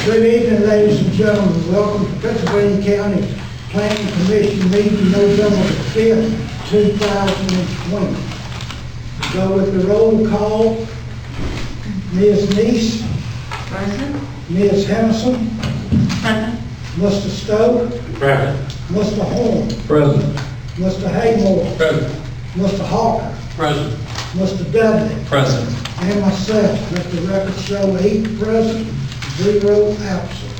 Good evening, ladies and gentlemen. Welcome to Pittsylvania County Planning Commission meeting November the 5th, 2020. Go with the roll call. Ms. Neese. Present. Ms. Henderson. Present. Mr. Stowe. Present. Mr. Horn. Present. Mr. Haymore. Present. Mr. Hawker. Present. Mr. Dudley. Present. And myself. Let the record show 8 present, 0 absent.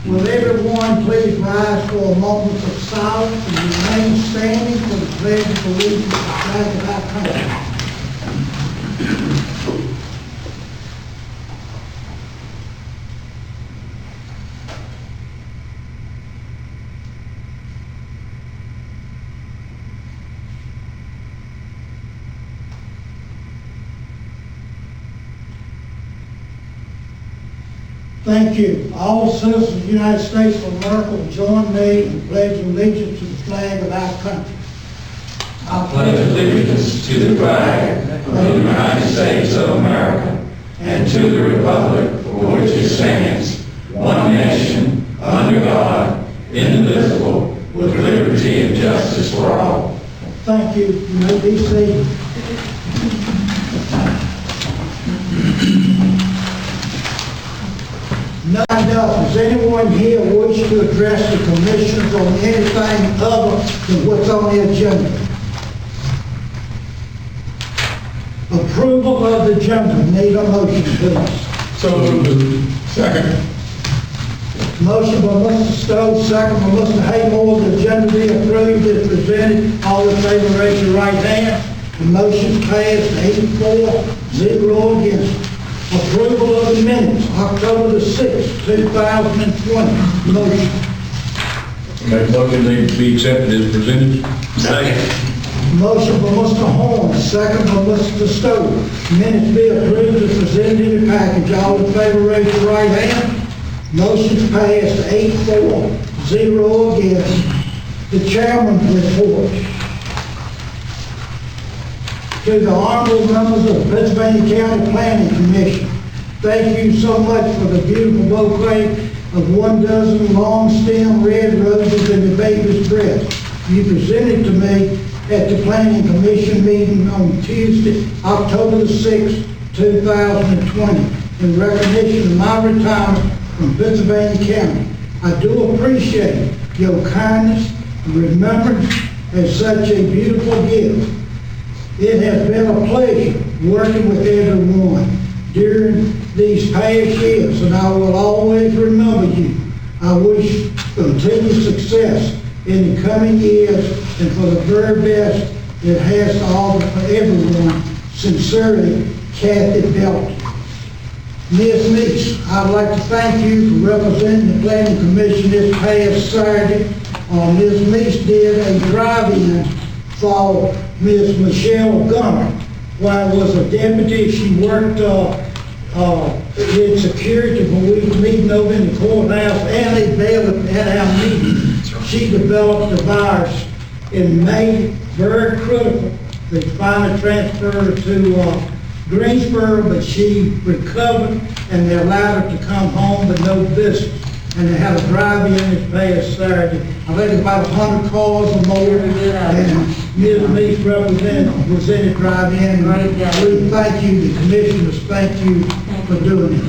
Will everyone please rise for a moment of silence and remain standing for the pledge of allegiance to the flag of our country. Thank you. All citizens of the United States of America will join me in pledging allegiance to the flag of our country. I pledge allegiance to the flag of the United States of America and to the republic for which it stands, one nation, under God, indivisible, with liberty and justice for all. Thank you. You may be seated. Does anyone here wish to address the commissioners on anything other than what's on the agenda? Approval of the agenda. Need a motion, please. So moved. Second. Motion by Mr. Stowe, second by Mr. Haymore. The agenda be approved as presented. All in favor, raise your right hand. The motion passed 8-4, 0 against. Approval of the minutes, October the 6th, 2020. Motion. Make motion they be accepted as presented. Second. Motion by Mr. Horn, second by Mr. Stowe. Minutes be approved as presented in the package. All in favor, raise your right hand. Motion's passed 8-4, 0 against. The chairman's report. To the honorable members of the Pittsylvania County Planning Commission, thank you so much for the beautiful bouquet of 12 long stem red roses in the baby's breath you presented to me at the Planning Commission meeting on Tuesday, October the 6th, 2020, in recognition of my retirement from Pittsylvania County. I do appreciate your kindness and remembrance as such a beautiful gift. It has been a pleasure working with everyone during these past years, and I will always remember you. I wish continued success in the coming years and for the very best it has to offer for everyone. Sincerely, Kathy Belton. Ms. Neese, I'd like to thank you for representing the Planning Commission this past Saturday. Ms. Neese did a drive-in for Ms. Michelle Gunner. While I was a deputy, she worked in security when we were meeting over in the courthouse and they bailed at our meeting. She developed the virus in May, very critical. They finally transferred her to Greensboro, but she recovered and they allowed her to come home with no business. And they had a drive-in this past Saturday. I think about 100 cars or more. And Ms. Neese represented drive-in. We thank you, the commissioners, thank you for doing it.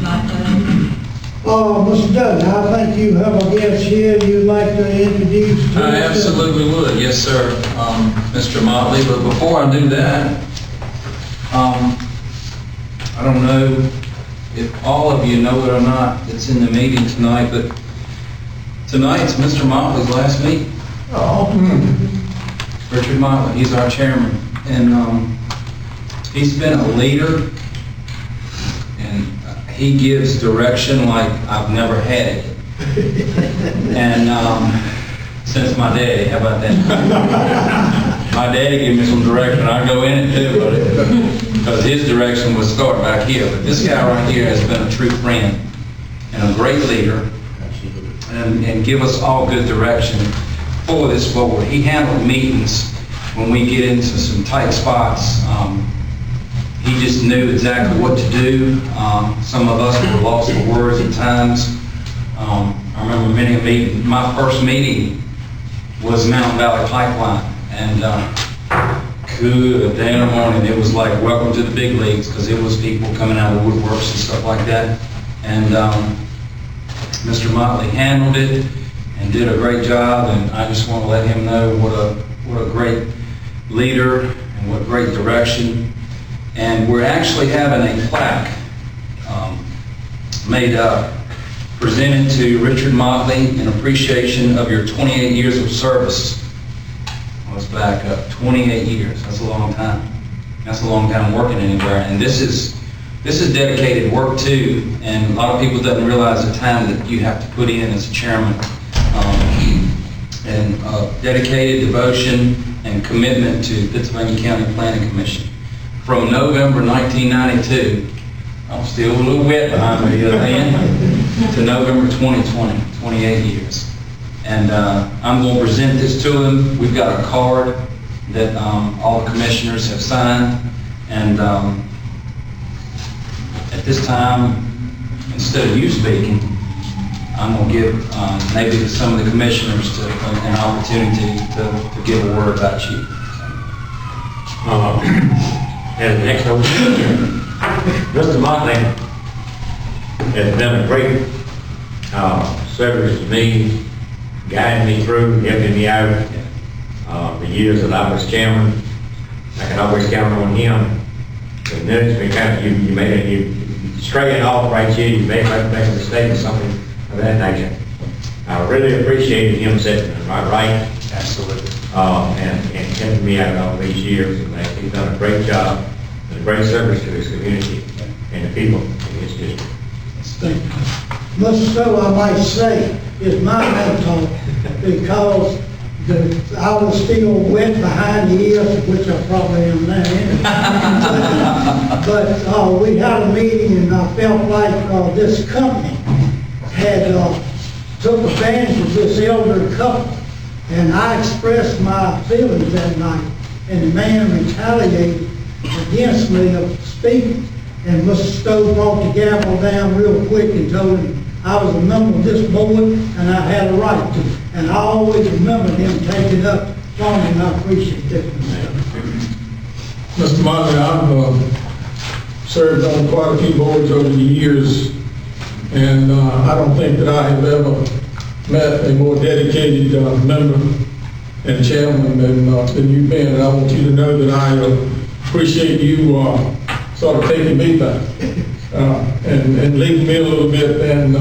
Mr. Dudley, I think you have a guest here you'd like to introduce to I absolutely would, yes, sir, Mr. Motley. But before I do that, I don't know if all of you know it or not, it's in the meeting tonight, but tonight's Mr. Motley's last meeting. Richard Motley, he's our chairman. And he's been a leader, and he gives direction like I've never had it. And since my daddy, how about that? My daddy gave me some direction, I go in it too, but because his direction was start back here. But this guy right here has been a true friend and a great leader, and give us all good direction for this board. He handled meetings when we get into some tight spots. He just knew exactly what to do. Some of us were lost for words at times. I remember many a meeting. My first meeting was Mountain Valley Pipeline, and good day in the morning. It was like welcome to the big leagues, because it was people coming out of the woodworks and stuff like that. And Mr. Motley handled it and did a great job, and I just want to let him know what a great leader and what great direction. And we're actually having a plaque made up, presented to Richard Motley in appreciation of your 28 years of service. Let's back up. 28 years. That's a long time. That's a long time working anywhere. And this is dedicated work too. And a lot of people don't realize the time that you have to put in as a chairman. And dedicated devotion and commitment to Pittsylvania County Planning Commission. From November 1992, I'm still a little wet behind me then, to November 2020, 28 years. And I'm going to present this to him. We've got a card that all the commissioners have signed. And at this time, instead of you speaking, I'm going to give maybe to some of the commissioners an opportunity to give a word about you. And next over here, Mr. Motley has been a great service to me, guiding me through, helping me out. The years that I was chairman, I can always count on him. It nudged me, kind of, you straightened off right here, you make a mistake or something of that nature. I really appreciated him sitting right. Absolutely. And helping me out all these years. And he's done a great job and a great service to his community and the people in his district. Thank you. Mr. Stowe, I might say, is my mentor, because I was still wet behind the ears, which I probably am now anyway. But we had a meeting, and I felt like this company had took advantage of this elder couple. And I expressed my feelings that night, and the man retaliated against me of speaking. And Mr. Stowe brought the gavel down real quick and told him I was a member of this board and I had a right to. And I always remember him taking up from me, and I appreciate that. Mr. Motley, I've served on quite a few boards over the years, and I don't think that I have ever met a more dedicated member and chairman than you've been. And I want you to know that I appreciate you sort of taking me back and leading me a little bit and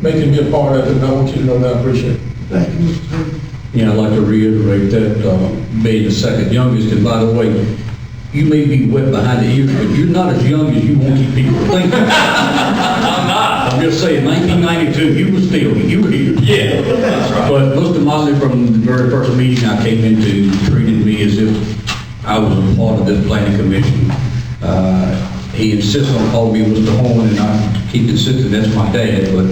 making me a part of it. And I want you to know that I appreciate it. Thank you, Mr. Chairman. Yeah, I'd like to reiterate that, being the second youngest, and by the way, you may be wet behind the ears, but you're not as young as you want to keep people thinking. I'm not. I'm just saying, 1992, you were here. Yeah, that's right. But Mr. Motley, from the very first meeting I came into, treated me as if I was a part of this planning commission. He insists on calling me Mr. Horn, and I keep insisting that's my dad, but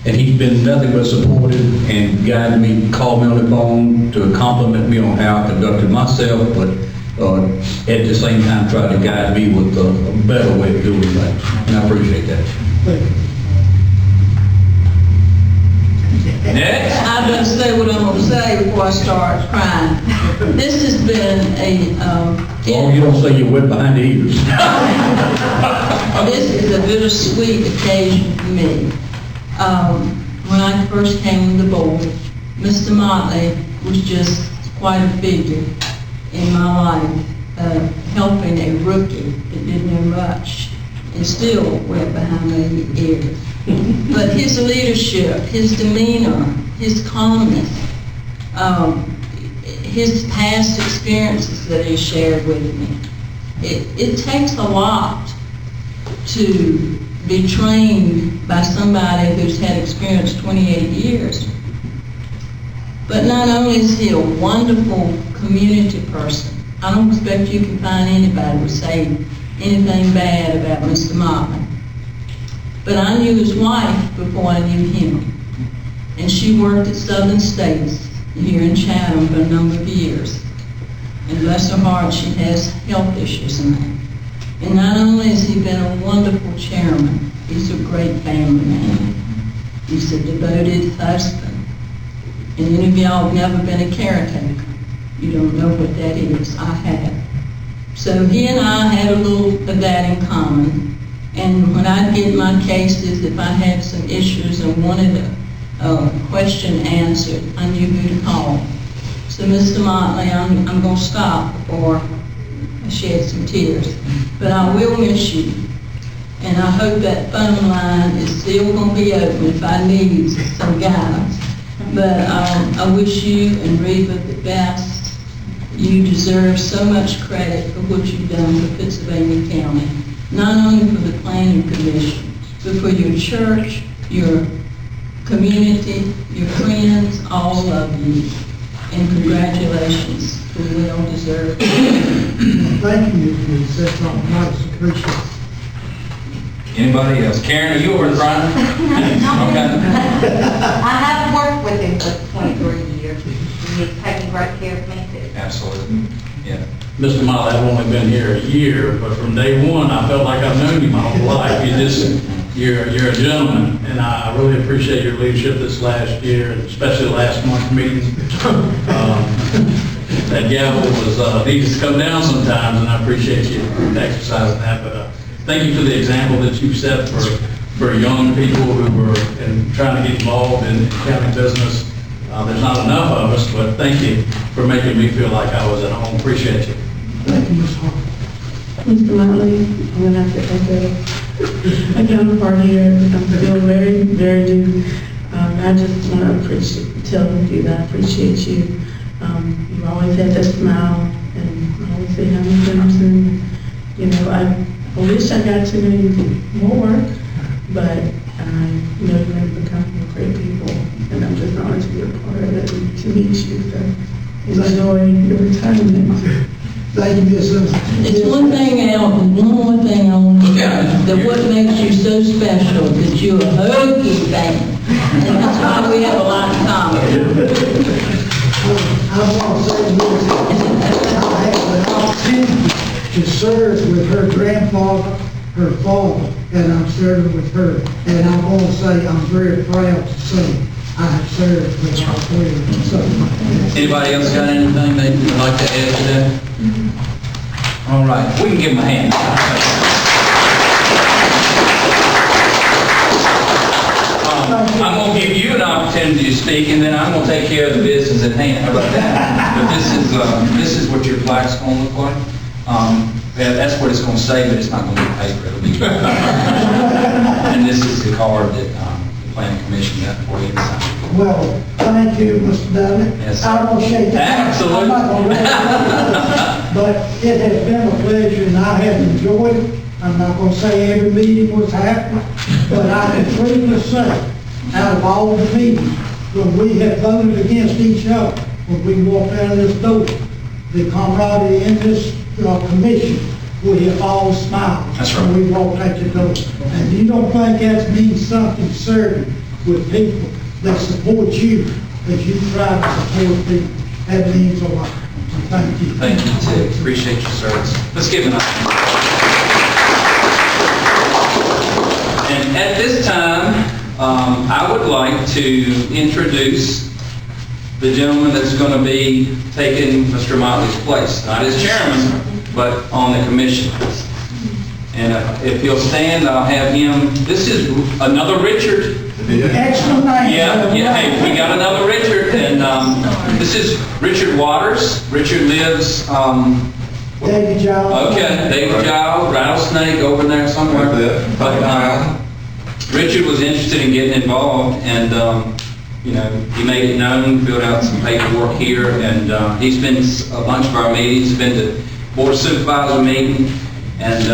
and he's been nothing but supportive and guided me, called me on the phone to compliment me on how I conducted myself, but at the same time tried to guide me with a better way of doing things. And I appreciate that. Thank you. Next. I'm going to say what I'm going to say before I start crying. This has been As long as you don't say you're wet behind the ears. this is a bittersweet occasion for me. When I first came on the board, Mr. Motley was just quite a figure in my life, helping a rookie that didn't know much and still went behind my ears. But his leadership, his demeanor, his calmness, his past experiences that he shared with me, it takes a lot to be trained by somebody who's had experience 28 years. But not only is he a wonderful community person, I don't expect you can find anybody who would say anything bad about Mr. Motley. But I knew his wife before I knew him. And she worked at Southern States here in Chatham for a number of years. And bless her heart, she has health issues now. And not only has he been a wonderful chairman, he's a great family man. He's a devoted husband. And any of y'all have never been a caretaker. You don't know what that is. I have. So he and I had a little of that in common. And when I'd get my cases, if I had some issues and wanted a question answered, I knew who to call. So Mr. Motley, I'm going to stop before I shed some tears. But I will miss you. And I hope that phone line is still going to be open if I need some guidance. But I wish you and Reba the best. You deserve so much credit for what you've done for Pittsylvania County. Not only for the Planning Commission, but for your church, your community, your friends, all of you. And congratulations for well-deserved. Thank you, Ms. Reese. That's all nice. Appreciate it. Anybody else? Karen, are you over crying? Okay. I have worked with him for 23 years. He's taken great care of me too. Absolutely, yeah. Mr. Motley, I've only been here a year, but from day one, I felt like I've known you my whole life. You're a gentleman, and I really appreciate your leadership this last year, and especially last month's meeting. That gavel was, needs to come down sometimes, and I appreciate you exercising that, but thank you for the example that you've set for young people who are trying to get involved in county business. There's not enough of us, but thank you for making me feel like I was at home. Appreciate you. Thank you, Ms. Hart. Mr. Motley, I'm going to have to echo a counterpart here. I'm still very, very new. I just want to tell you that I appreciate you. You've always had that smile, and I always say how many times, and you know, I wish I got to know you more, but I know you're going to become great people, and I'm just honored to be a part of it and to meet you. So enjoy your retirement. Thank you, Ms. It's one thing else, and one more thing I want to say, that what makes you so special is you're a Hokie fan. And that's why we have a lot in common. I want to say this, I had the opportunity to serve with her grandfather, her father, and I'm serving with her. And I'm going to say, I'm very proud to say I have served with all three of them. So, Anybody else got anything they would like to add to that? All right, we can give them a hand. I'm going to give you an opportunity to speak, and then I'm going to take care of the business at hand. How about that? But this is what your plaque's going to look like. Yeah, that's what it's going to say, but it's not going to be paper. It'll be and this is the card that the Planning Commission got for you to sign. well, thank you, Mr. Dudley. Yes. I'm going to shake your hand. Absolutely. I'm not going to but it has been a pleasure, and I have enjoyed it. I'm not going to say every meeting was happening, but I can freely say, out of all the meetings, when we have voted against each other, when we walked out of this door, the camaraderie in this commission, we have all smiled. That's right. When we walked out the door. And you don't think that means something serving with people that support you, as you try to support people. That means a lot. So thank you. Thank you, too. Appreciate your service. Let's give it up. And at this time, I would like to introduce the gentleman that's going to be taking Mr. Motley's place. Not as chairman, but on the commission. And if he'll stand, I'll have him. This is another Richard. Excellent name. Yeah, hey, we got another Richard, and this is Richard Waters. Richard lives, David Giles. okay, David Giles, Rattlesnake over there somewhere. But Richard was interested in getting involved, and you know, he made it known, filled out some paperwork here, and he's been to a bunch of our meetings, he's been to board supervisor meeting, and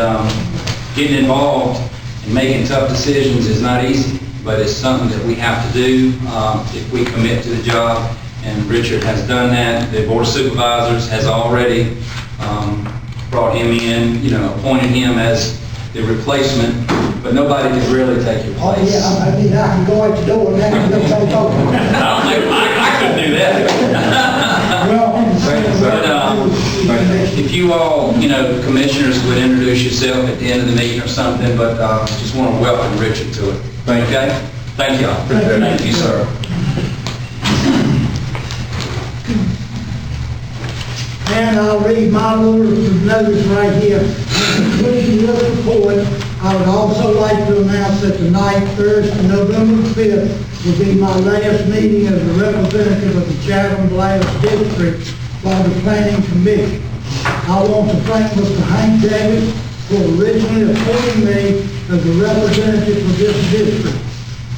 getting involved and making tough decisions is not easy, but it's something that we have to do if we commit to the job, and Richard has done that. The board of supervisors has already brought him in, you know, appointed him as the replacement, but nobody could really take your Oh, place. yeah, I mean, I can go out the door and I can go take over. I couldn't do that. Well, But if you all, commissioners would introduce yourself at the end of the meeting or something, but just want to welcome Richard to it. Okay? Thank y'all. Thank you, sir. And I'll read my little notice right here. In conclusion of the report, I would also like to announce that tonight, Thursday, November 5th, will be my last meeting as a representative of the Chatham District by the Planning Commission. I want to thank Mr. Hank Davis for originally appointing me as a representative for this district.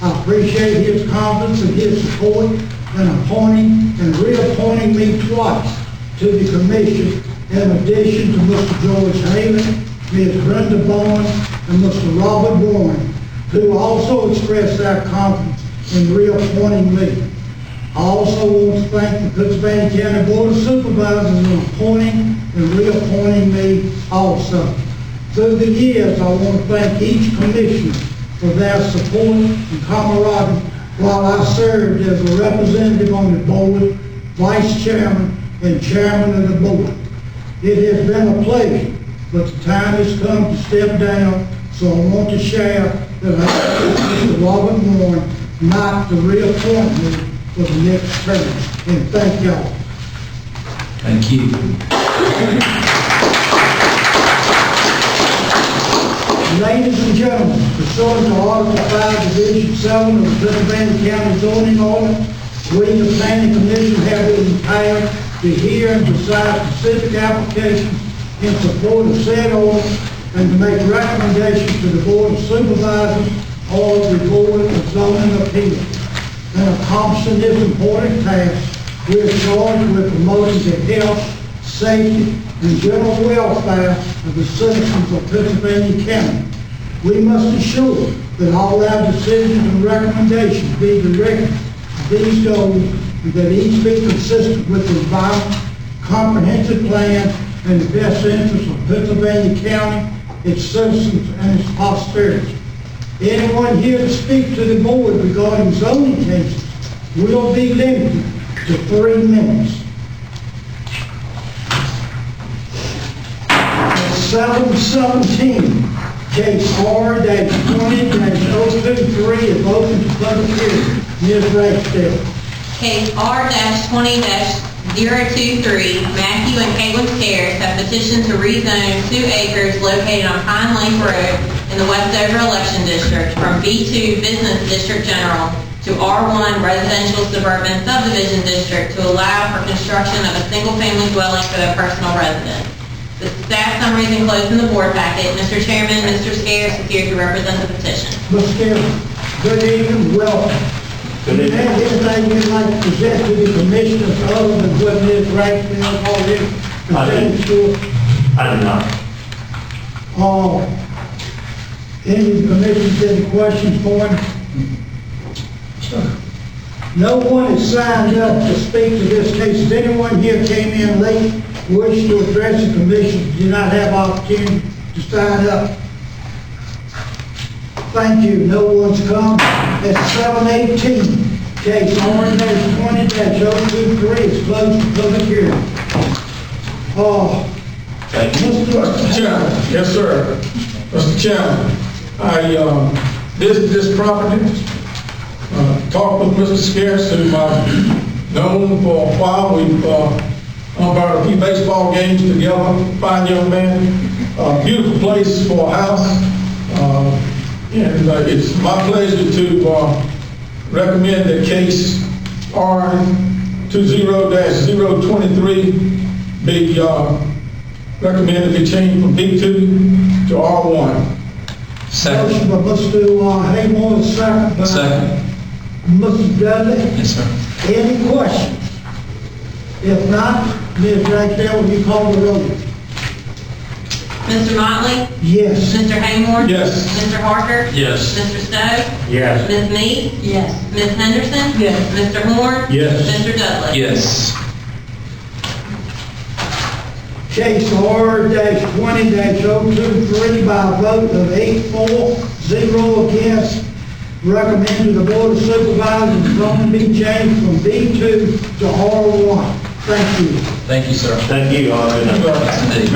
I appreciate his confidence and his support in appointing and reappointing me twice to the commission, in addition to Mr. George Haley, Ms. Brenda Bowman, and Mr. Robert Warren, who also expressed their confidence in reappointing me. I also want to thank the Pittsylvania County Board of Supervisors in appointing and reappointing me also. Through the years, I want to thank each commissioner for their support and camaraderie while I served as a representative on the board, vice chairman, and chairman of the board. It has been a pleasure, but the time has come to step down, so I want to share that I ask Mr. Robert Warren not to reappoint me for the next term. And thank y'all. Thank you. Ladies and gentlemen, pursuant to Article 5, Division 7 of the Pittsylvania County Zoning Ordinance, we, the Planning Commission, have been empowered to hear and decide specific applications in support of said ordinance and to make recommendations to the Board of Supervisors or the Board of Zoning Appeals. In accomplishing this important task, we are charged with promoting the health, safety, and general welfare of the citizens of Pittsylvania County. We must ensure that all our decisions and recommendations be directed to these goals and that each be consistent with the environment, comprehensive plan, and the best interests of Pittsylvania County, its citizens, and its posterity. Anyone here to speak to the board regarding zoning cases will be limited to 3 minutes. 717, case R-20-023 is open to public hearing. Ms. Ragsdale. Case R-20-023, Matthew and Caitlin Stairs have petitioned to rezone 2 acres located on Pine Lake Road in the Westover Election District from B2 Business District General to R1 Residential Suburban Subdivision District to allow for construction of a single-family dwelling for their personal residence. The staff summary is enclosed in the board packet. Mr. Chairman, Mr. Scares is here to represent the petition. Mr. Chairman, good evening, welcome. Do you have anything you'd like to present to the commissioners other than what Ms. Ragsdale already presented to us? I do not. Any of the commissioners have any questions for him? No one is signed up to speak to this case. If anyone here came in late, wish to address the commission, do not have opportunity to sign up. Thank you. No one's come. At 718, case R-20-023 is closed for public hearing. Mr. Chairman, yes, sir. Mr. Chairman, I visited this property, talked with Mr. Scarce, who I've known for a while. We've umpired a few baseball games together. Fine young man. Beautiful place for a house. And it's my pleasure to recommend that case R-20-023 be recommended to change from B2 to R1. Second. Motion by Mr. Haymore, second by Second. Mr. Dudley. Yes, sir. Any questions? If not, Ms. Ragsdale, will you call the roll? Mr. Motley? Yes. Mr. Haymore? Yes. Mr. Harker? Yes. Mr. Stowe? Yes. Ms. Meade? Yes. Ms. Henderson? Yes. Mr. Horn? Yes. Mr. Dudley? Yes. Case R-20-023 by a vote of 8-4, 0 against, recommend to the Board of Supervisors the zoning be changed from B2 to R1. Thank you. Thank you, sir. Thank you, all good night. Indeed.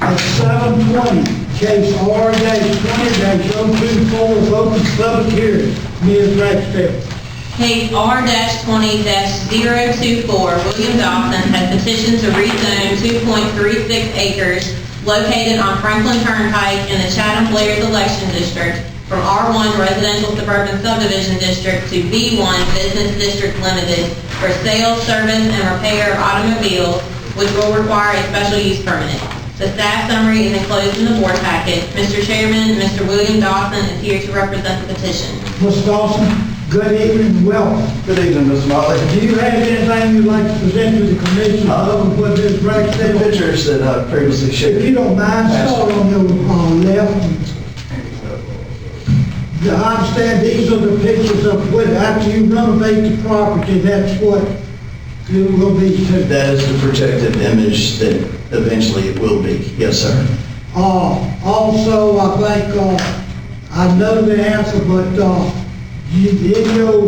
At 7:20, case R-20-024 is open for public hearing. Ms. Ragsdale. Case R-20-024, William Dawson has petitioned to rezone 2.36 acres located on Franklin Turnpike in the Chatham-Blair's election district from R1 Residential Suburban Subdivision District to B1 Business District Limited for sale, service, and repair of automobiles, which will require a special use permit. The staff summary is enclosed in the board packet. Mr. Chairman, Mr. William Dawson is here to represent the petition. Mr. Dawson, good evening and welcome. Good evening, Mr. Motley. Do you have anything you'd like to present to the commission other than what Ms. The Ragsdale? pictures that I previously If shared. you don't mind, start on your left. I understand these are the pictures of what, after you renovate the property, that's what it will be to. That is the projected image that eventually it will be. Yes, sir. Also, I think, I know the answer, but, in your,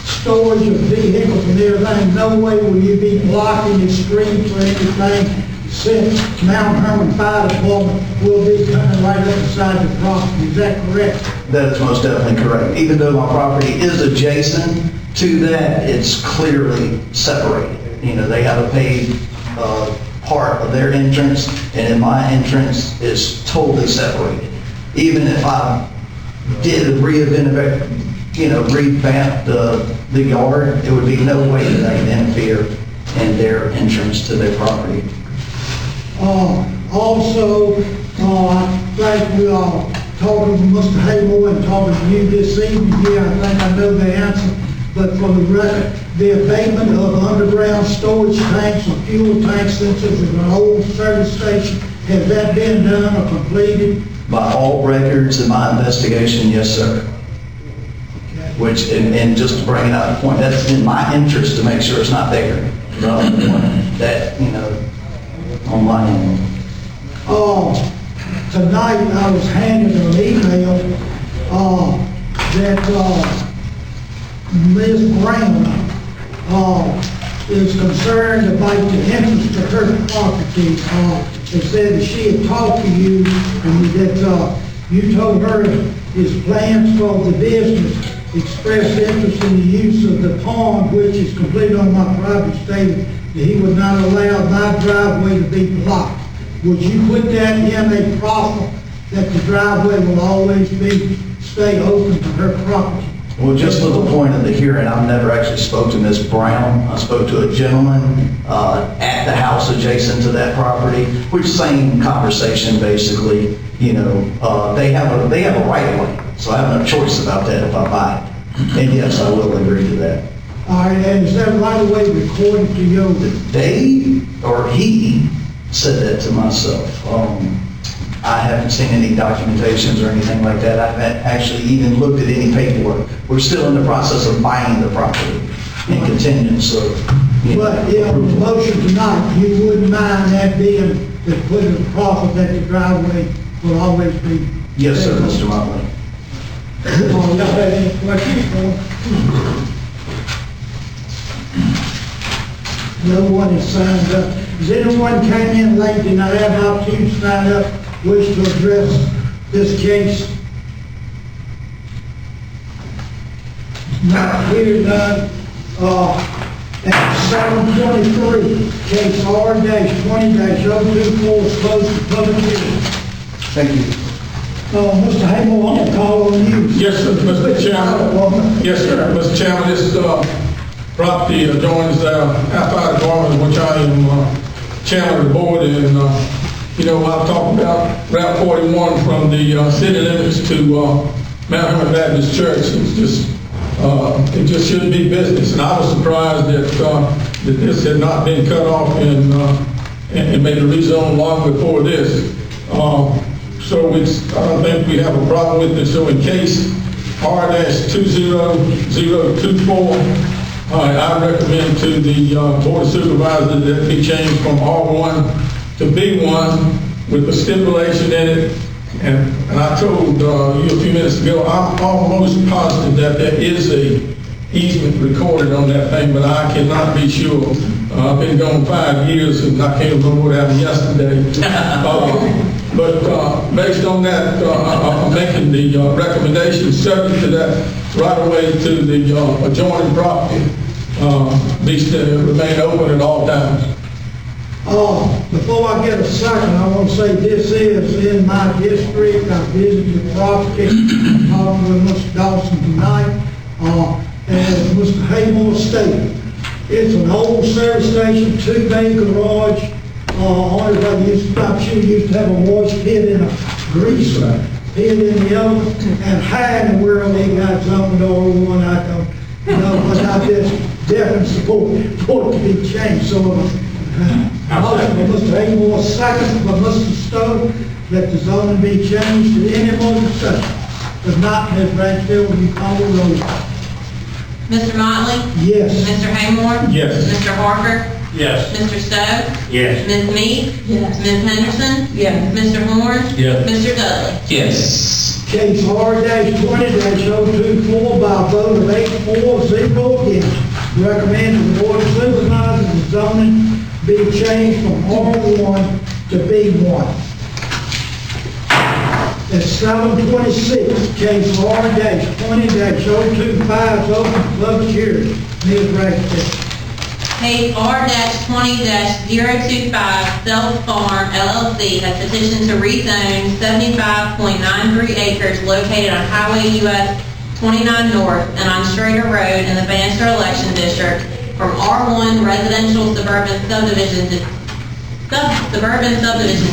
storage of vehicles and everything, no way will you be blocking the streets or anything, since Mount Hermon Fire Department will be coming right up beside the property. Is that correct? That is most definitely correct. Even though my property is adjacent to that, it's clearly separated. You know, they have a paved, part of their entrance, and in my entrance is totally separated. Even if I did revamp the yard, it would be no way that I could interfere in their entrance to their property. Also, I think we are talking to Mr. Haymore and talking to you this evening here. I think I know the answer, but for the record, the abatement of underground storage tanks or fuel tanks, since it was an old service station, has that been done or completed? By all records in my investigation, yes, sir. Which, and just to bring it out the point, that's in my interest to make sure it's not there. That, you know, on my end. Tonight I was handed an email, that, Ms. Brown, is concerned about the entrance to her property. It said that she had talked to you and that, you told her his plans for the business expressed interest in the use of the pond, which is completely on my property, stated that he would not allow my driveway to be blocked. Would you put that in a proffer that the driveway will always stay open to her property? Well, just for the point of the hearing, I've never actually spoke to Ms. Brown. I spoke to a gentleman at the house adjacent to that property, which same conversation basically. You know, they have a right of way, so I have no choice about that if I buy it. And yes, I will agree to that. All right, and is that right of way recorded to you? They or he said that to myself. I haven't seen any documentations or anything like that. I haven't actually even looked at any paperwork. We're still in the process of buying the property and continuing, so. But if the motion tonight, you wouldn't mind that being, to put in the proffer that the driveway will always be? Yes, sir, Mr. Motley. Y'all have any questions for him? No one has signed up. Has anyone came in late, did not have an opportunity to sign up, wish to address this case? Not here, none. At 7:23, case R-20-024 is closed to public hearing. Thank you. Mr. Haymore, I'm gonna call on you. Yes, sir, Mr. Chairman. Yes, sir, Mr. Chairman, this property adjoins our fire department, which I am chairman of the board, and you know, I've talked about Route 41 from the city limits to Mount Hermon Baptist Church. It's just it just shouldn't be business, and I was surprised that this had not been cut off and made a rezone long before this. So I don't think we have a problem with it. So in case R-20-024, I recommend to the Board of Supervisors that it be changed from R1 to B1 with a stipulation in it. And I told you a few minutes ago, I'm almost positive that there is a easement recorded on that thing, but I cannot be sure. I've been gone 5 years and I can't remember what happened yesterday. But based on that, I'm making the recommendation subject to that right away to the adjoining property, remain open at all times. Before I get a second, I want to say this is in my district. I visited the property, talked with Mr. Dawson tonight, and Mr. Haymore stated. It's an old service station, 2-bay garage. I'm sure used to have a wash pit and a grease pit in the other, and how in the world they got something to R1, I don't know, but I just definitely support for it to be changed. So, motion by Mr. Haymore, second by Mr. Stowe, let the zoning be changed. To any more discussion? If not, Ms. Bransfield, will you call the roll? Mr. Motley? Yes. Mr. Haymore? Yes. Mr. Harker? Yes. Mr. Stowe? Yes. Ms. Meek? Yes. Ms. Henderson? Yes. Mr. Horn? Yes. Mr. Dudley? Yes. Case R-20-024 by a vote of 8-4-0 against. Recommend to the Board of Supervisors the zoning be changed from R1 to B1. At 7:26, case R-20-025 is open for public hearing. Ms. Braxton. Case R-20-025, Self Farm LLC has petitioned to rezone 75.93 acres located on Highway US 29 North and on Schrader Road in the Bannister Election District from R1 Residential Suburban Subdivision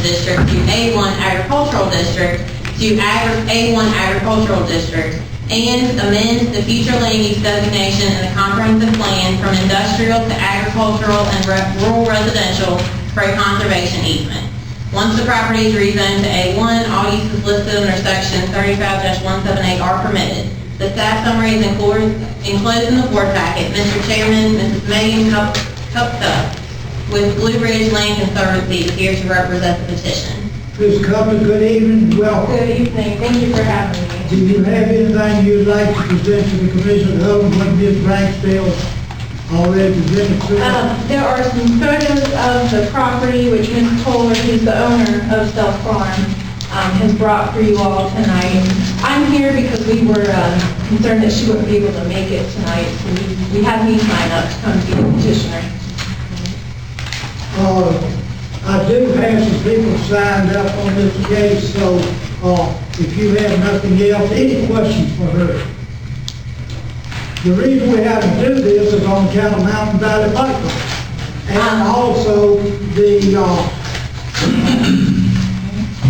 District to A1 Agricultural District to A1 Agricultural District, and amend the future land use designation in the comprehensive plan from industrial to agricultural and rural residential for a conservation easement. Once the property is rezoned to A1, all uses listed under section 35-178 are permitted. The staff summary is enclosed in the board packet. Mr. Chairman, Mrs. Megan Cupta with Blue Ridge Land Conservancy is here to represent the petition. Ms. Cutler, good evening, welcome. Good evening, thank you for having me. Do you have anything you'd like to present to the commission other than what Ms. Braxton already presented to us? There are some photos of the property which Ms. Kohler, who's the owner of Self Farm, has brought for you all tonight. I'm here because we were concerned that she wouldn't be able to make it tonight, so we had me sign up to come be the petitioner. I do have some people signed up on this case, so if you have nothing else, any questions for her? The reason we have to do this is on account of Mountain Valley Pipeline. And also the,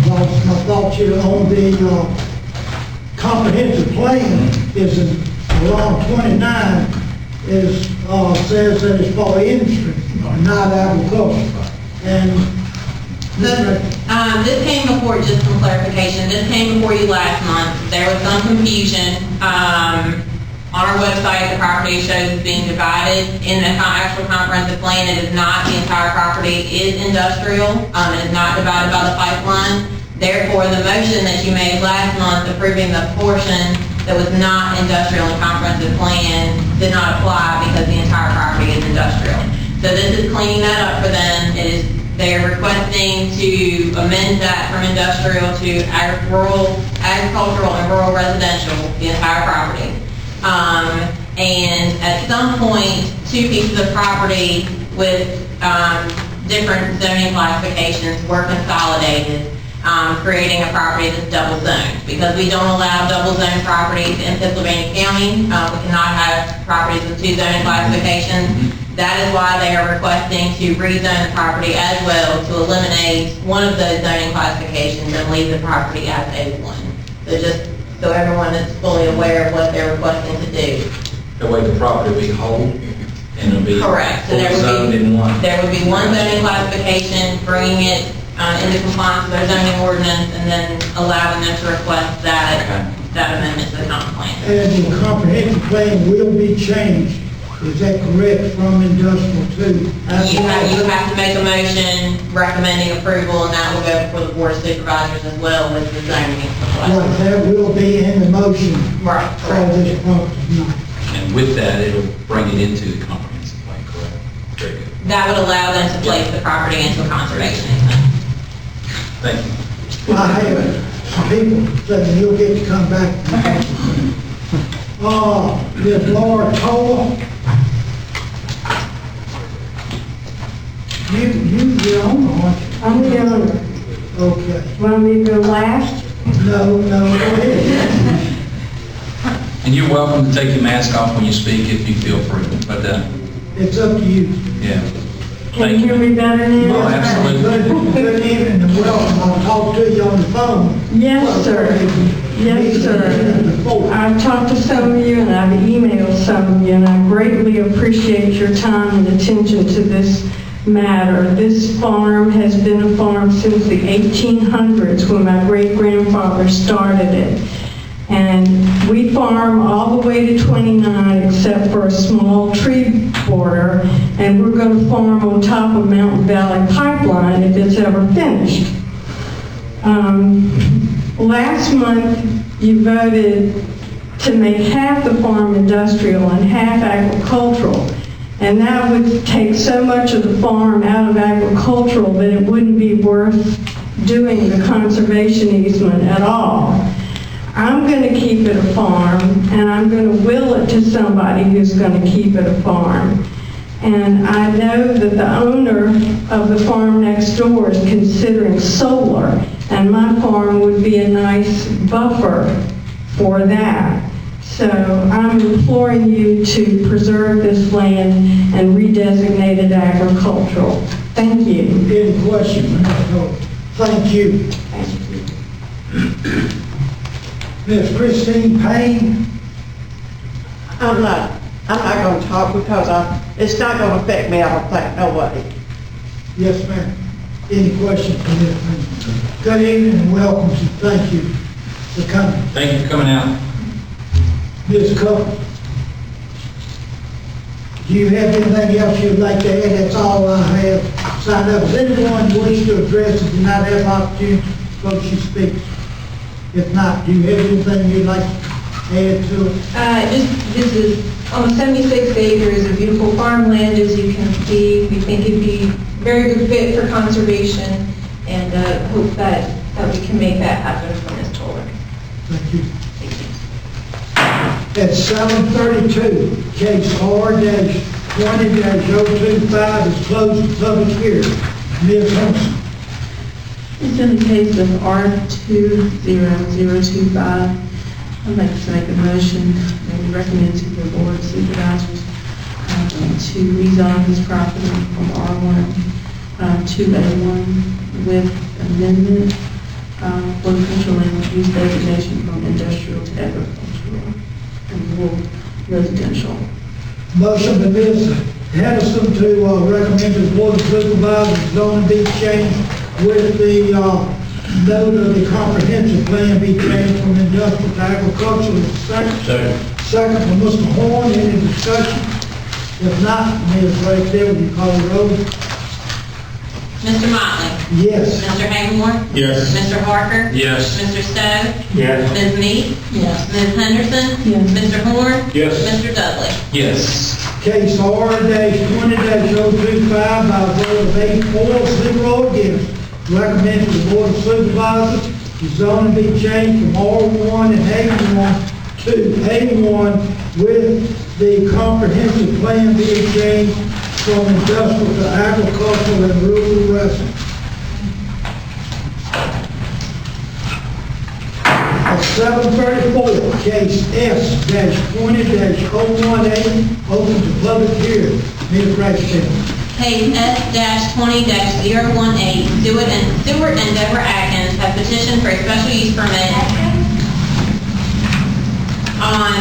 lost my thoughts here on the comprehensive plan is along 29 is, says that it's for industry, not agriculture. And This came before, just some clarification, this came before you last month. There was some confusion. On our website, the property shows it's being divided. In the actual comprehensive plan, it is not. The entire property is industrial. It is not divided by the pipeline. Therefore, the motion that you made last month approving the portion that was not industrial in comprehensive plan did not apply because the entire property is industrial. So this is cleaning that up for them. They're requesting to amend that from industrial to agricultural and rural residential, the entire property. And at some point, two pieces of property with different zoning classifications were consolidated, creating a property that's double zoned. Because we don't allow double zoned properties in Pittsylvania County, we cannot have properties with two zoning classifications. That is why they are requesting to rezone the property as well to eliminate one of those zoning classifications and leave the property as A1. So just so everyone is fully aware of what they're requesting to do. That way the property will be whole and it'll be Correct. So zoned in one. there would be one zoning classification, bringing it into compliance with their zoning ordinance, and then allowing them to request that amendment to the comp plan. And the comprehensive plan will be changed. Is that correct, from industrial to? You have to make a motion recommending approval, and that will go before the Board of Supervisors as well with the zoning request. Right, that will be in the motion. Right, For this property. And And with that, it'll bring it into the comprehensive plan, correct? Very good. That would allow them to place the property into a conservation easement. Thank you. I have some people saying you'll get to come back. Ms. Laura Tola. You the owner, aren't you? I'm the owner. Okay. Want me to go last? No, go ahead. And you're welcome to take your mask off when you speak if you feel free, but, It's up to you. yeah. Can you hear me better Oh, now? absolutely. Good evening and welcome. I'll talk to you on the phone. Yes, sir. Yes, sir. I've talked to some of you and I've emailed some of you, and I greatly appreciate your time and attention to this matter. This farm has been a farm since the 1800s when my great-grandfather started it. And we farm all the way to 29 except for a small tree border, and we're going to farm on top of Mountain Valley Pipeline if it's ever finished. Last month, you voted to make half the farm industrial and half agricultural. And that would take so much of the farm out of agricultural that it wouldn't be worth doing the conservation easement at all. I'm going to keep it a farm, and I'm going to will it to somebody who's going to keep it a farm. And I know that the owner of the farm next door is considering solar, and my farm would be a nice buffer for that. So I'm imploring you to preserve this land and redesignate it agricultural. Thank you. Any questions? No. Thank you. Thank you. Ms. Christine Payne. I'm not gonna talk because it's not gonna affect me, I don't think, no way. Yes, ma'am. Any questions for Ms. Payne? Good evening and welcome. Thank you for coming. Thank you for coming out. Ms. Cook. Do you have anything else you'd like to add? That's all I have signed up. Does anyone wish to address and do not have opportunity before she speaks? If not, do you have anything you'd like to add to it? This is almost 76 acres of beautiful farmland, as you can see. We think it'd be a very good fit for conservation, and hope that we can make that happen for Ms. Toller. Thank you. At 7:32, case R-20-025 is closed to public hearing. Ms. Thompson. It's in the case of R20025. I'd like to make a motion that we recommend to the Board of Supervisors to rezone this property from R1 to A1 with amendment for potential land use designation from industrial to agricultural and rural residential. Motion by Ms. Henderson to recommend to the Board of Supervisors zoning be changed with the note of the comprehensive plan be changed from industrial to agricultural. Second for Mr. Horn. Any discussion? If not, Ms. Raysdale, will you call the roll? Mr. Motley? Yes. Mr. Haymore? Yes. Mr. Harker? Yes. Mr. Stowe? Yes. Ms. Meek? Yes. Ms. Henderson? Yes. Mr. Horn? Yes. Mr. Dudley? Yes. Case R-20-025 by a vote of 8-4, 0 against. Recommend to the Board of Supervisors the zoning be changed from R1 and A1 to A1 with the comprehensive plan being changed from industrial to agricultural and rural residential. At 7:34, case S-20-018, open to public hearing. Ms. Raysdale. Case S-20-018, Stewart and Deborah Atkins have petitioned for a special use permit on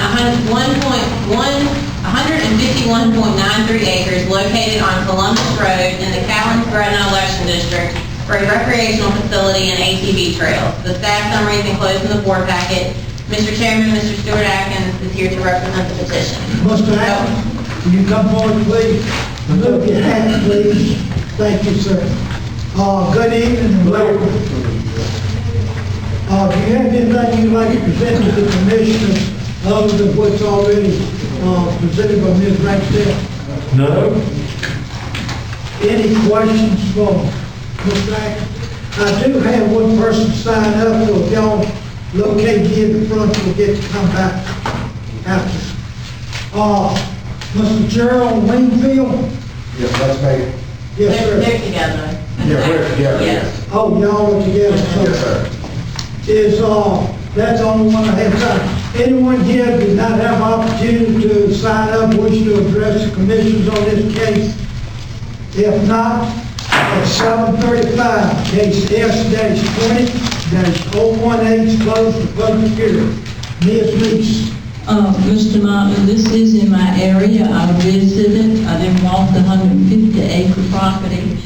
151.93 acres located on Columbus Road in the Callan-Gretna election district for a recreational facility and ATV trails. The staff summary is enclosed in the board packet. Mr. Chairman, Mr. Stewart Atkins is here to represent the petition. Mr. Atkins, can you come forward, please? Look your hat, please. Thank you, sir. Good evening and welcome. Do you have anything you'd like to present to the commissioners other than what's already presented by Ms. Ragsdale. No. Any questions for Ms. Ragsdale? I do have one person sign up, so if y'all locate here in the front, we'll get to come back after. Mr. Gerald Wingfield? Yes, that's me. Yes, sir. They're together. Yeah, we're together. Yes. Oh, y'all are together. Yes, sir. Is, that's the only one I have time. Anyone here did not have opportunity to sign up, wish to address the commissioners on this case? If not, at 7:35, case S-20-018, closed for public hearing. Ms. Meeks. Mr. Martin, this is in my area. I visited. I didn't walk the 150-acre property,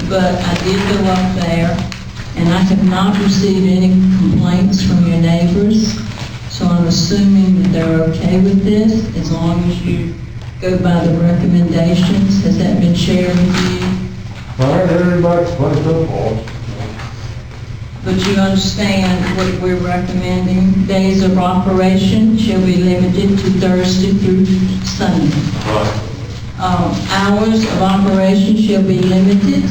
but I did go up there, and I have not received any complaints from your neighbors. So I'm assuming that they're okay with this, as long as you go by the recommendations. Has that been shared with you? All right, everybody's supposed to. But you understand what we're recommending. Days of operation shall be limited to Thursday through Sunday. Hours of operation shall be limited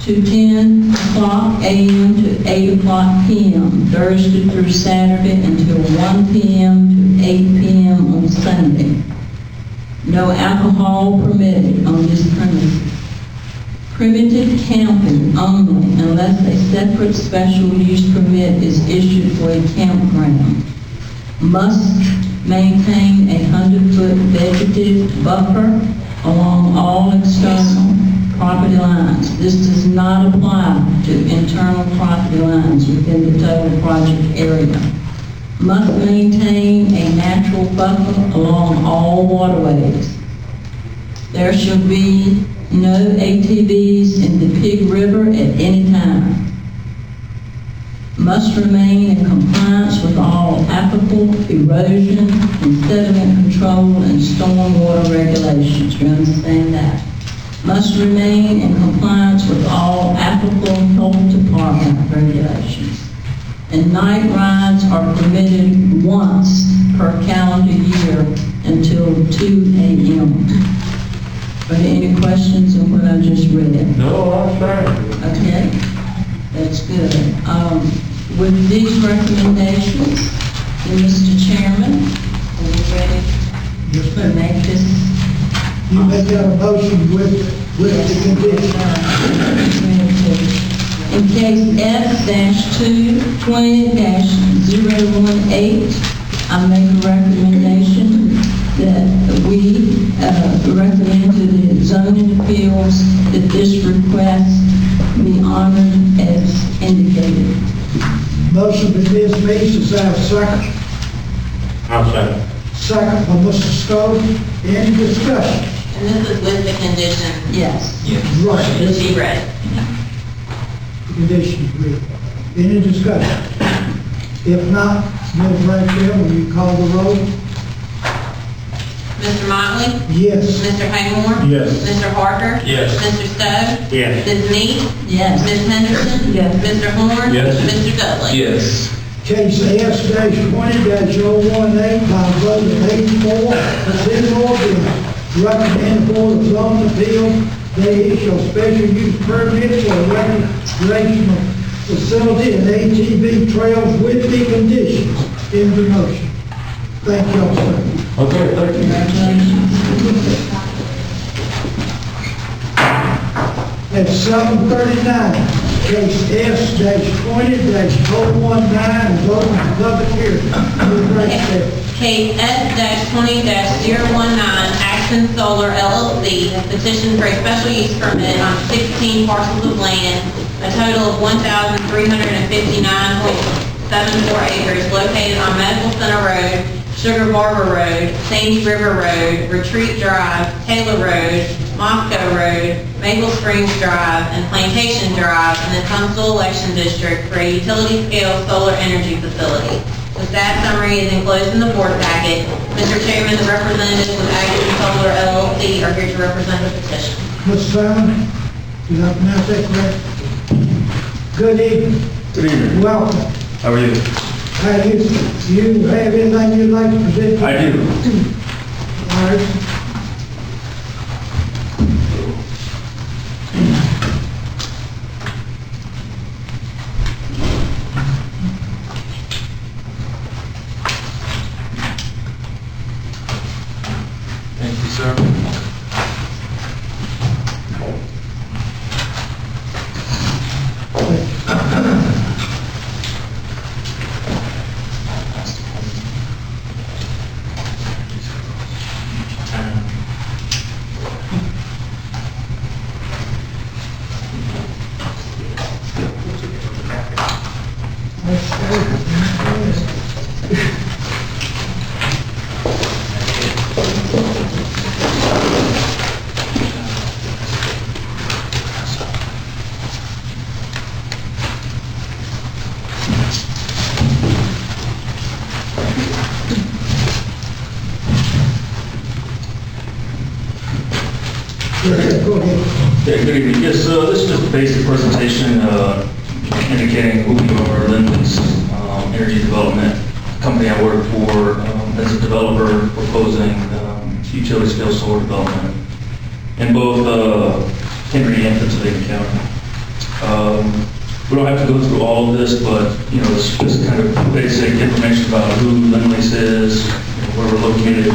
to 10 o'clock a.m. to 8 o'clock p.m. Thursday through Saturday until 1 p.m. to 8 p.m. on Sunday. No alcohol permitted on this premises. Permitted camping only unless a separate special use permit is issued for a campground. Must maintain a 100-foot vegetative buffer along all external property lines. This does not apply to internal property lines within the total project area. Must maintain a natural buffer along all waterways. There shall be no ATVs in the Pig River at any time. Must remain in compliance with all applicable erosion and sediment control and stormwater regulations. You understand that? Must remain in compliance with all applicable health department regulations. And night rides are permitted once per calendar year until 2 a.m. Are there any questions on what I just read? No, I'm sorry. Okay, that's good. With these recommendations, then Mr. Chairman, are you ready to make this? You make that a motion with the condition. In case F-220-018, I make a recommendation that we recommend to the zoning appeals that this request be honored as indicated. Motion by Ms. Meeks, is there a second? I'll second. Second by Mr. Stowe. Any discussion? And this is with the condition Yes. Right. that she read. Conditions read. Any discussion? If not, Ms. Ragsdale, will you call the roll? Mr. Motley? Yes. Mr. Haymore? Yes. Mr. Harker? Yes. Mr. Stowe? Yes. Ms. Meeks? Yes. Ms. Henderson? Yes. Mr. Horn? Yes. Mr. Dudley? Yes. Case S-20-018 by a vote of 8-4, 0 against. Recommend the Board of Zoning Appeals, they issue a special use permit for a recreational facility and ATV trails with the conditions in the motion. Thank you, sir. Okay, thank you. Congratulations. At 7:39, case S-20-019 is open for public hearing. Ms. Ragsdale. Case S-20-019, Action Solar LLC has petitioned for a special use permit on 16 parcels of land, a total of 1,359.74 acres located on Medical Center Road, Sugar Barber Road, Sandy River Road, Retreat Drive, Taylor Road, Moscow Road, Maple Springs Drive, and Plantation Drive in the Tunstall Election District for a utility-scale solar energy facility. The staff summary is enclosed in the board packet. Mr. Chairman, the representatives of Action Solar LLC are here to represent the petition. Mr. Simon, did I pronounce that correct? Good evening. Good evening. Welcome. How are you? Hey, you have anything you'd like to present? I do. All right. Thank you, sir. Go ahead. Yeah, good evening. Yes, this is just a basic presentation indicating who we are, Lindley's Energy Development company I work for as a developer proposing utility scale solar development in both Henry and Pittsylvania County. We don't have to go through all of this, but it's just kind of basic information about who Lindley's is, where we're located.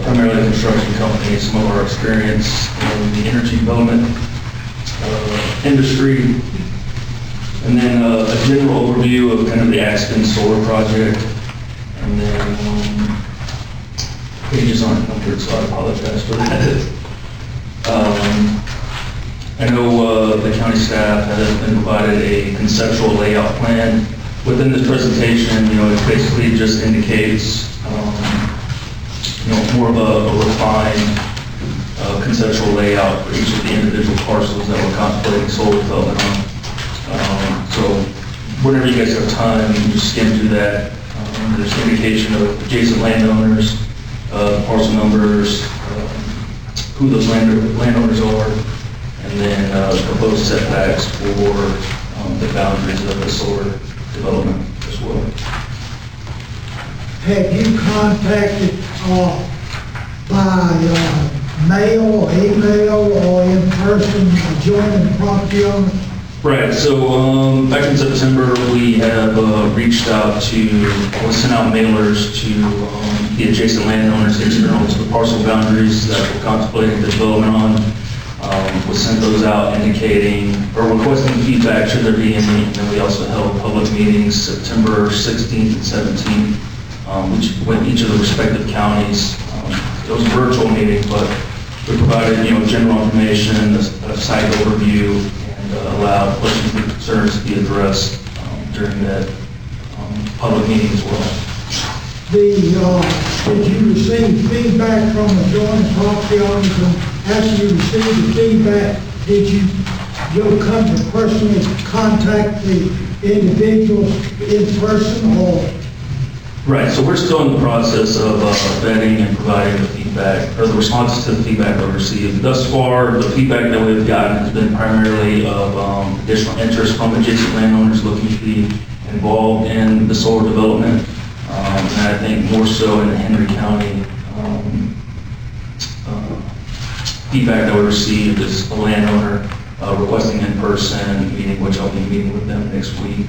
Primarily a construction company, some of our experience in the energy development industry, and then a general overview of kind of the Aspen solar project, and then pages aren't numbered, so I apologize for that. I know the county staff has been provided a conceptual layout plan. Within this presentation, it basically just indicates more of a refined conceptual layout for each of the individual parcels that we're contemplating solar development on. So whenever you guys have time, you can just skim through that. There's indication of adjacent landowners, parcel numbers, who those landowners are, and then proposed setbacks for the boundaries of the solar development as well. Have you contacted by mail or email or in person adjoining the property owner? Right, so back in September, we have reached out we sent out mailers to the adjacent landowners external to the parcel boundaries that we're contemplating the development on. We sent those out indicating or requesting feedback should there be any, and then we also held public meetings September 16th and 17th. With each of the respective counties. It was a virtual meeting, but we provided, general information, a site overview, and allowed questions and concerns to be addressed during that public meeting as well. Did you receive feedback from adjoining property owners? And after you received the feedback, did your company personally contact the individuals in person or? Right, so we're still in the process of vetting and providing the feedback, or the responses to the feedback we've received. Thus far, the feedback that we've gotten has been primarily of additional interest from adjacent landowners looking to be involved in the solar development. And I think more so in the Henry County feedback that we received is a landowner requesting in-person meeting, which I'll be meeting with them next week,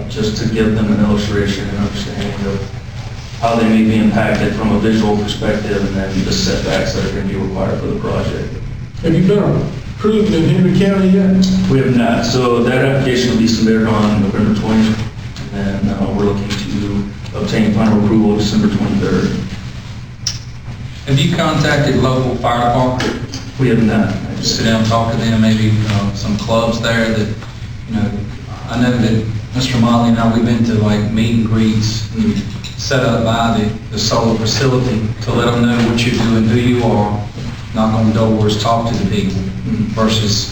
just to give them an illustration and understanding of how they may be impacted from a visual perspective and then the setbacks that are going to be required for the project. Have you been approved in Henry County yet? We have not. So that application will be submitted on November 20th, and then we're looking to obtain final approval December 23rd. Have you contacted local fire department? We have not. Just sit down and talk to them, maybe some clubs there that, I know that Mr. Motley and I, we've been to like meet and greets and set up by the solar facility to let them know what you're doing, who you are, knock on doors, talk to the people versus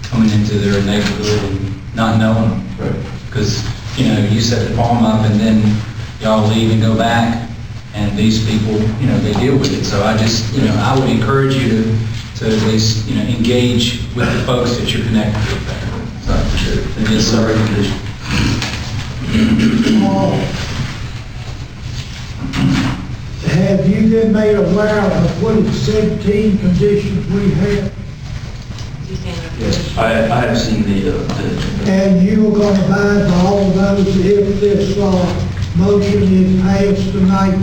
coming into their neighborhood and not knowing them. Right. Because, you set the farm up and then y'all leave and go back and these people, they deal with it. So I just, I would encourage you to at least, engage with the folks that you're connected with there. So, Yes, sir. Have you been made aware of what is 17 conditions we have? Yes, I have seen the And you are going to abide by all those if this motion is passed tonight,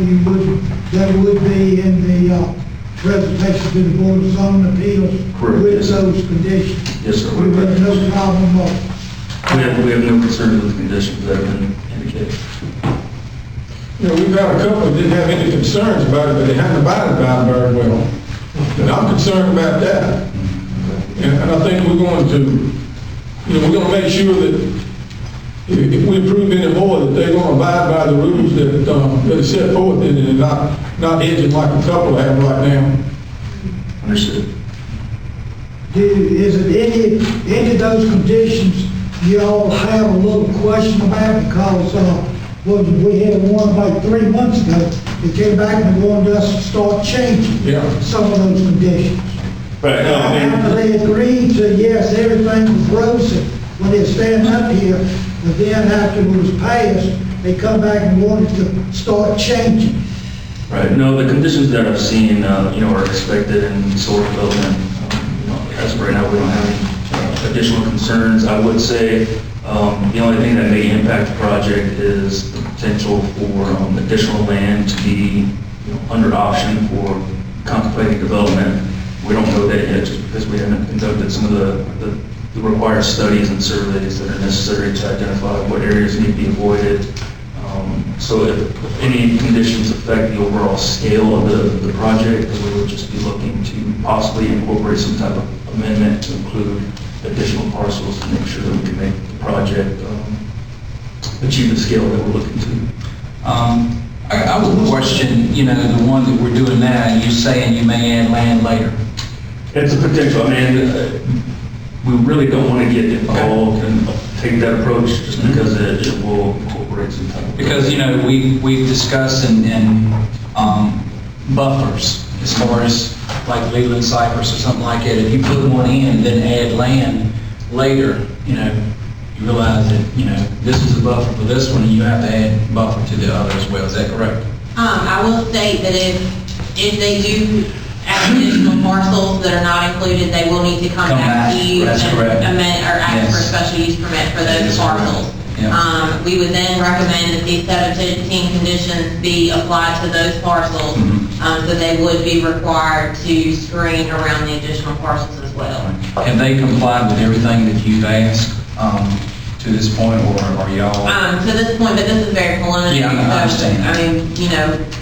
that would be in the presentation to the Board of Zoning Appeals Correct, with yes, sir. those conditions. Yes, sir. We have no problem we have no concerns with the conditions that have been indicated. You know, we've got a couple that didn't have any concerns about it, but they hadn't abided by it very well. And I'm concerned about that. And I think we're going to, we're going to make sure that if we approve any more, that they're going to abide by the rules that are set forth in it and not edging like a couple have right now. Understood. Is it any of those conditions you all have a little question about? Because we had one about 3 months ago, they came back and wanted us to start changing some of those conditions. Right. After they agreed to, yes, everything was rosy when they were standing up here, but then after it was passed, they come back and wanted to start changing. Right. No, the conditions that I've seen, are expected in solar development. As of right now, we don't have any additional concerns. I would say the only thing that may impact the project is the potential for additional land to be under option for contemplating development. We don't know that yet just because we haven't conducted some of the required studies and surveys that are necessary to identify what areas need to be avoided. So if any conditions affect the overall scale of the project, then we would just be looking to possibly incorporate some type of amendment to include additional parcels to make sure that we can make the project achieve the scale that we're looking to. I would question, the one that we're doing now, and you saying you may add land later. It's a potential. I mean, we really don't want to get involved and take that approach just because it will incorporate some type of... Because, we've discussed in buffers, as far as like Leland Cypress or something like that. If you put one in and then add land later, you realize that, this is a buffer for this one and you have to add buffer to the other as well. Is that correct? I will state that if they do add additional parcels that are not included, they will need to come back to you That's and correct. amend or ask for a special use permit for those parcels. Yeah. We would then recommend that these 17 conditions be applied to those parcels, so they would be required to screen around the additional parcels as well. Have they complied with everything that you've asked to this point, or are y'all? To this point, but this is very preliminary. Yeah, I understand. I mean,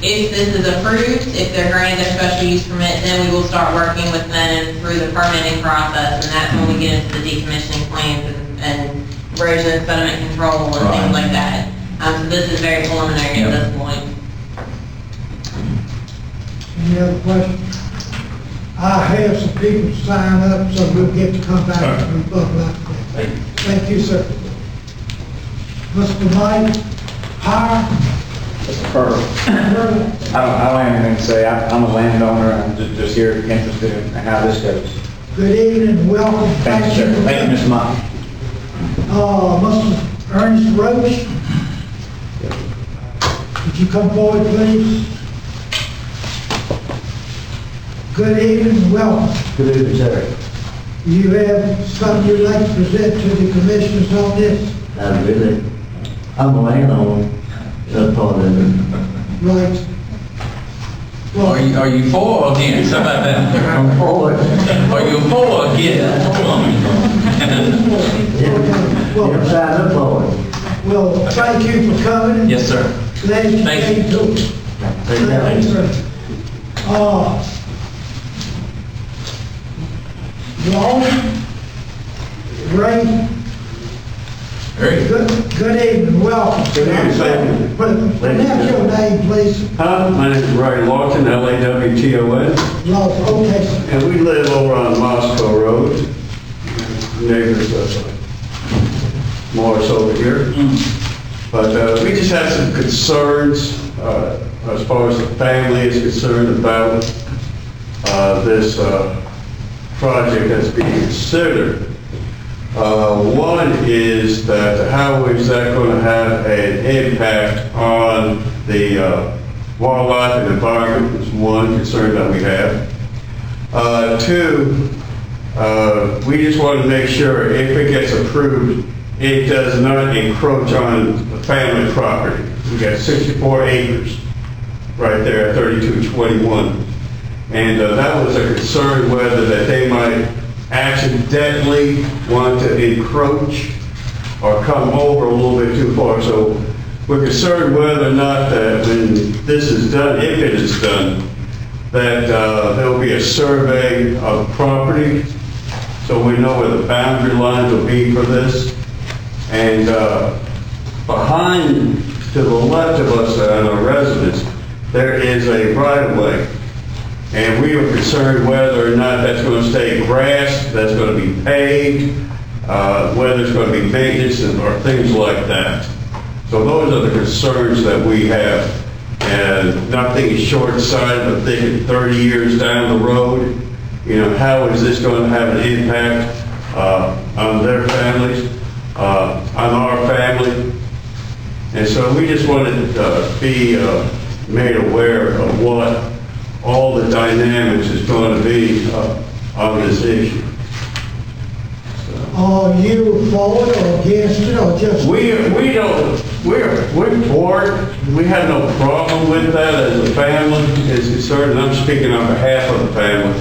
if this is approved, if they're granted a special use permit, then we will start working with them through the permitting process, and that's when we get into the decommissioning plans and erosion, sediment control, and things like that. So this is very preliminary at this point. Any other questions? I have some people sign up, so we'll get to come back and rebuttal after that. Thank you, sir. Mr. Mike Hire. I don't have anything to say. I'm a landowner. I'm just here interested in how this goes. Good evening and welcome. Thank you, sir. Thank you, Mr. Mike. Mr. Ernest Roach. Would you come forward, please? Good evening and welcome. Good evening, sir. You have something you'd like to present to the commissioners on this? Not really. I'm a landowner. That's part of it. Right. Are you for or against? How about that? I'm for it. Are you for or against? Well, Sign up for it. well, thank you for coming. Yes, sir. Glad you Thank you. came to it. Thank you, sir. Long, Ray. Very good. Good evening, welcome. Good evening, thank you. Pronounce your name, please. My name is Ray Lawton, Lawton. Lawton, okay, sir. And we live over on Moscow Road. Neighbors of Morris over here. But we just had some concerns as far as the family is concerned about this project that's being considered. One is that how is that going to have an impact on the wildlife and environment is one concern that we have. Two, we just want to make sure if it gets approved, it does not encroach on the family property. We got 64 acres right there at 3221. And that was a concern whether that they might accidentally want to encroach or come over a little bit too far. So we're concerned whether or not that when this is done, if it is done, that there will be a survey of property so we know where the boundary lines will be for this. And behind, to the left of us and our residents, there is a right-of-way. And we are concerned whether or not that's going to stay grass, that's going to be paved, whether it's going to be maintenance or things like that. So those are the concerns that we have. And nothing is short-sighted, but thinking 30 years down the road, you know, how is this going to have an impact on their families, on our family? And so we just wanted to be made aware of what all the dynamics is going to be on this issue. Are you for it or against it or just? We're for it. We have no problem with that as a family. It's concerned, and I'm speaking on behalf of the family.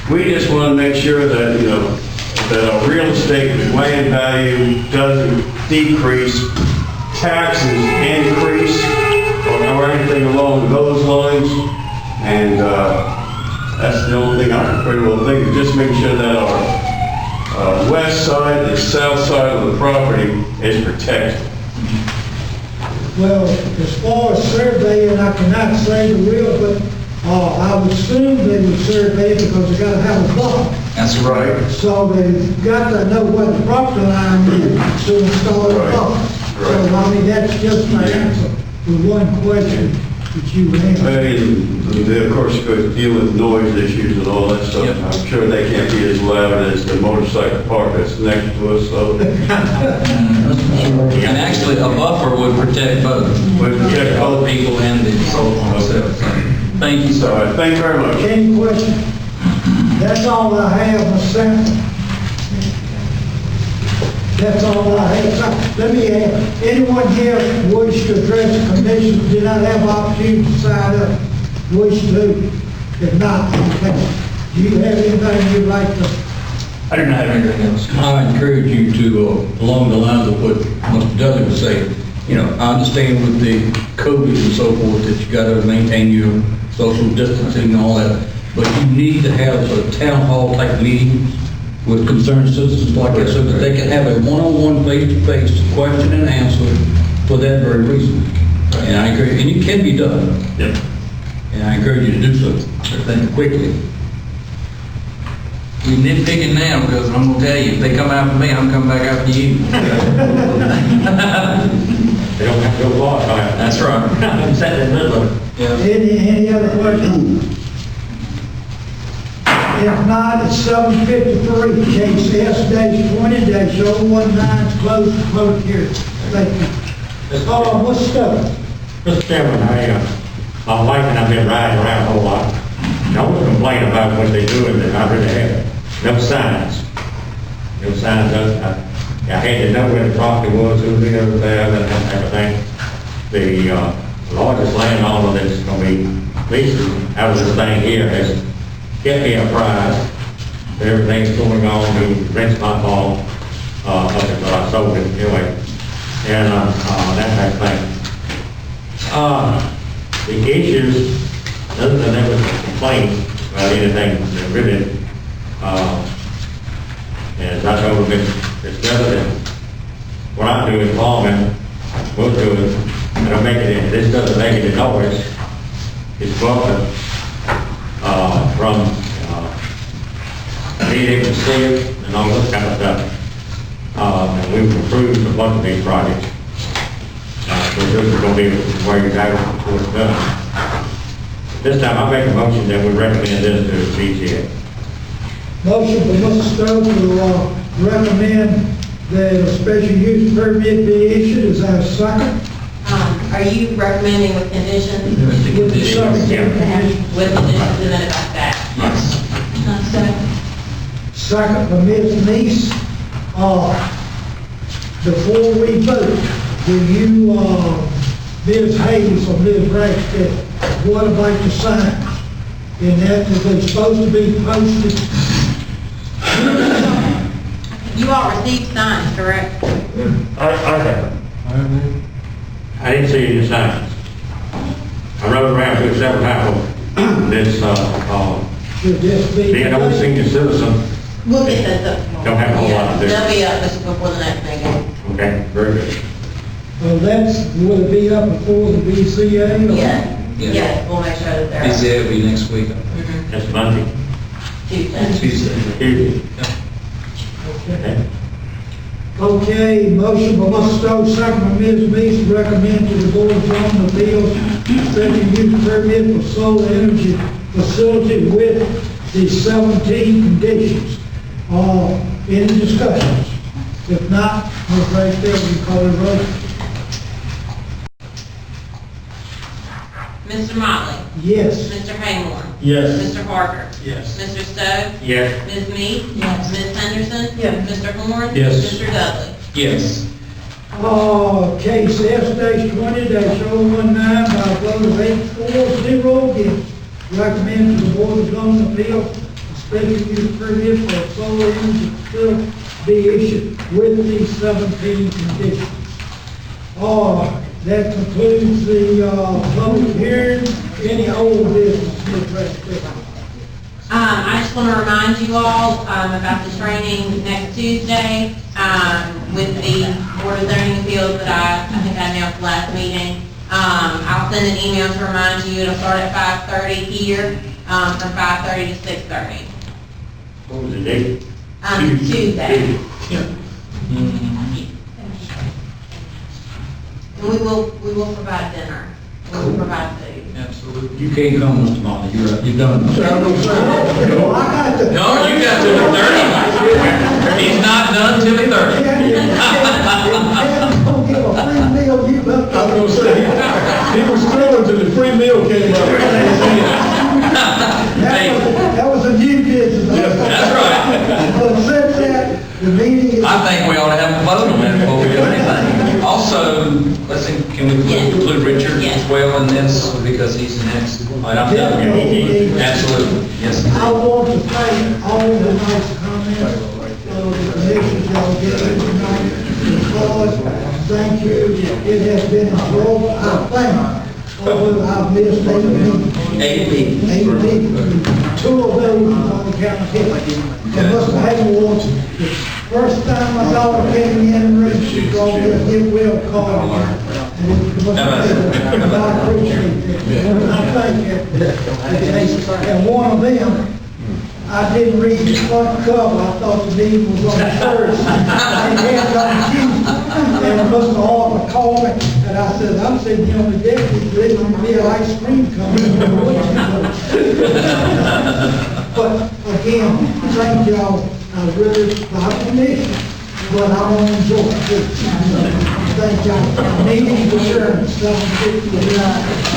We just want to make sure that, you know, that our real estate and land value doesn't decrease, taxes increase, or anything along those lines. And that's the only thing I can pretty well think of, just make sure that our west side and south side of the property is protected. Well, as far as surveying, I cannot say the real, but I would assume they would survey because they gotta have a buffer. That's right. So they've got to know where the property line is to install the buffer. So, I mean, that's just my answer to one question that you have. And they, of course, could deal with noise issues and all that stuff. Yep. I'm sure they can't be as loud as the motorcycle park that's next to us, so. And actually, a buffer would protect both. Would protect both people and the solar themselves. Thank you, sir. All right, thank you very much. Any questions? That's all I have, Mr. Senator. That's all I have. So, let me ask, anyone here wish to address the commission who did not have opportunity to sign up, wish to? If not, okay. Do you have anything you'd like to? I do not have anything else. I encourage you to, along the lines of what Mr. Dudley was saying, you know, I understand with the COVID and so forth that you got to maintain your social distancing and all that, but you need to have a town hall type meeting with concerned citizens like that so that they can have a one-on-one, face-to-face question and answer for that very reason. And I encourage, and it can be done. Yep. And I encourage you to do so, think quickly. We're nitpicking now because I'm going to tell you, if they come after me, I'm coming back after you. They don't have to go far. That's right. I'm sitting in the middle of it. Any other questions? If not, it's 7:53, case S-20-019 is closed for public hearing. Thank you. What's up? Mr. Chairman, my wife and I've been riding around a whole lot. No one complain about what they do, and I really have. No signs. No signs of, I had to know where the property was, who was over there, and everything. The largest landowner that's going to be leasing out of this thing here has kept me apprised. Everything's going on, he rents my hall, up until I sold it anyway. And, that type of thing. The issues, other than there was a complaint about anything that really, and I told him it's better than what I do in farming, we'll do it, I don't make it, this doesn't make any noise. It's buffer, from, being able to see it and all this kind of stuff. And we've approved a bunch of these projects. So this is going to be where you go before it's done. This time I make a motion that we recommend this to the BCA. Motion for Mr. Stowe to recommend that a special use permit be issued. Is there a second? Are you recommending with conditions? With the conditions. With conditions submitted by staff? Yes. Second by Ms. Neese. Before we vote, do you, Ms. Hayes or Ms. Ratchford, what about the signs? And that, is they supposed to be posted? You all received signs, correct? I haven't. I didn't see any signs. I rode around through several times. This, Should this be? being old senior citizen, We'll get that up. Don't have a whole lot to do. They'll be up just before the next meeting. okay, very good. Well, will it be up before the BCA? or- Yeah, we'll make sure that they're Is up. it, will be next week? That's Monday, Tuesday. Tuesday. Tuesday. Okay. Okay, motion by Mr. Stowe, second by Ms. Meese, to recommend to the Board of Zoning Appeals, special use permit for solar energy facility with the 17 conditions. Any discussions? If not, Ms. Right there, we call it roll. Mr. Motley? Yes. Mr. Haymore? Yes. Mr. Parker? Yes. Mr. Stowe? Yes. Ms. Meade? Yes. Ms. Henderson? Yes. Mr. Horn? Yes. Mr. Dudley? Yes. Case S-20-019 by a vote of 8-4-0 against. Recommend to the Board of Zoning Appeals, a special use permit for a solar energy facility be issued with these 17 conditions. That concludes the public hearing. Any old business, Ms. Ratchford? I just want to remind you all about the training next Tuesday with the Board of Zoning Appeals that I think I announced last meeting. I'll send an email to remind you. It'll start at 5:30 here, from 5:30 to 6:30. What was the date? Tuesday. And we will provide dinner. We will provide food. Absolutely. You can't come, Mr. Motley, you're done. Well, I got the. No, you got till the 30th. He's not done till the 30th. If don't give a free meal, you left. I was gonna say, he was thrilled until the free meal came up. That was a new business. That's right. But since that, the meeting is. I think we ought to have a vote on that before we do anything. Also, let's see, can we include Richard as well in this, because he's the next item? Absolutely, yes. I want to thank all the nice comments of the commissioners y'all gave tonight, because, thank you, it has been enjoyable. I thank, I've missed 8 meetings. 8 meetings. 8 meetings. 2 of those was on the county. And Mr. Hayward, the first time my daughter came in the room, she brought me a get well card. And it was I appreciate it. I thank you. And one of them, I didn't read the front cover. I thought the meeting was on Thursday. And it had on Tuesday. And Mr. Harper called me, and I said, I'm sitting here on the deck, he's listening to me ice cream coming. But again, thank y'all. I really, I'm mission, but I want to enjoy it. Thank y'all. Meeting adjourned, 7:59.